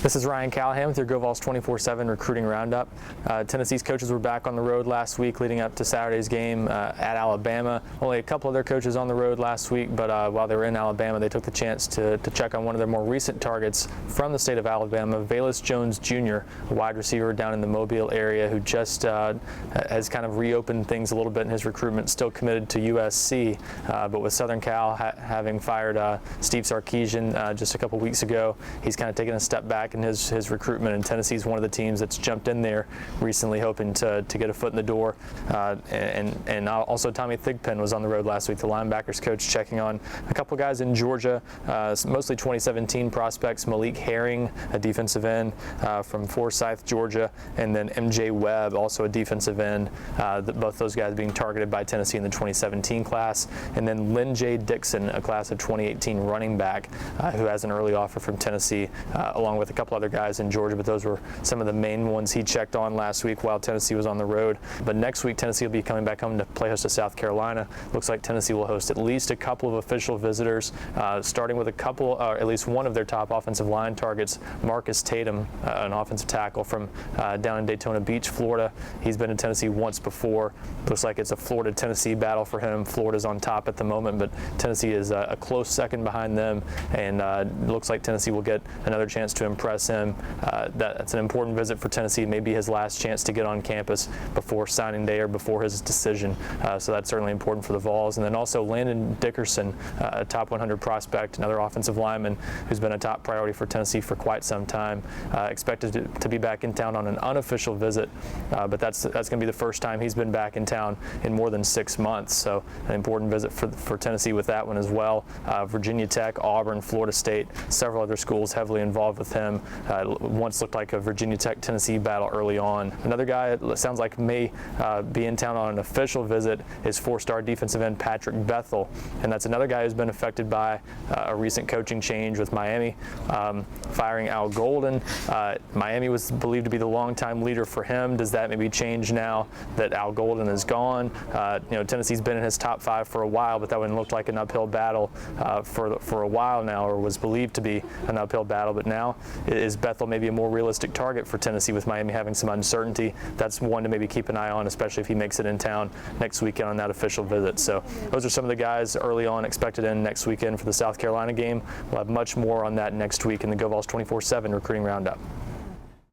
This is Ryan Callahan with your Vols 24/7 recruiting roundup. Tennessee's coaches were back on the road last week leading up to Saturday's game at Alabama. Only a couple of their coaches on the road last week, but while they were in Alabama, they took the chance to check on one of their more recent targets from the state of Alabama, Velus Jones Jr., a wide receiver down in the Mobile area who just has kind of reopened things a little bit in his recruitment, still committed to USC, but with Southern Cal having fired Steve Sarkisian just a couple weeks ago, he's kind of taken a step back in his recruitment, and Tennessee's one of the teams that's jumped in there recently, hoping to get a foot in the door. And also Tommy Thigpen was on the road last week, the linebackers coach, checking on a couple guys in Georgia, mostly 2017 prospects, Malik Herring, a defensive end from Forsyth, Georgia, and then MJ Webb, also a defensive end, both those guys being targeted by Tennessee in the 2017 class, and then Lynn J. Dixon, a class of 2018 running back who has an early offer from Tennessee, along with a couple other guys in Georgia, but those were some of the main ones he checked on last week while Tennessee was on the road. But next week, Tennessee will be coming back home to play host to South Carolina. Looks like Tennessee will host at least a couple of official visitors, starting with a couple, or at least one of their top offensive line targets, Marcus Tatum, an offensive tackle from down in Daytona Beach, Florida. He's been in Tennessee once before. Looks like it's a Florida-Tennessee battle for him. Florida's on top at the moment, but Tennessee is a close second behind them, and looks like Tennessee will get another chance to impress him. That's an important visit for Tennessee, maybe his last chance to get on campus before signing day or before his decision. So that's certainly important for the Vols. And then also Landon Dickerson, a top 100 prospect, another offensive lineman who's been a top priority for Tennessee for quite some time. Expected to be back in town on an unofficial visit, but that's going to be the first time he's been back in town in more than 6 months. So an important visit for Tennessee with that one as well. Virginia Tech, Auburn, Florida State, several other schools heavily involved with him. Once looked like a Virginia Tech-Tennessee battle early on. Another guy it sounds like may be in town on an official visit is four-star defensive end Patrick Bethel, and that's another guy who's been affected by a recent coaching change with Miami firing Al Golden. Miami was believed to be the longtime leader for him. Does that maybe change now that Al Golden is gone? Tennessee's been in his top 5 for a while, but that one looked like an uphill battle for a while now, or was believed to be an uphill battle. But now is Bethel maybe a more realistic target for Tennessee with Miami having some uncertainty? That's one to maybe keep an eye on, especially if he makes it in town next weekend on that official visit. So those are some of the guys early on expected in next weekend for the South Carolina game. We'll have much more on that next week in the Vols 24/7 recruiting roundup.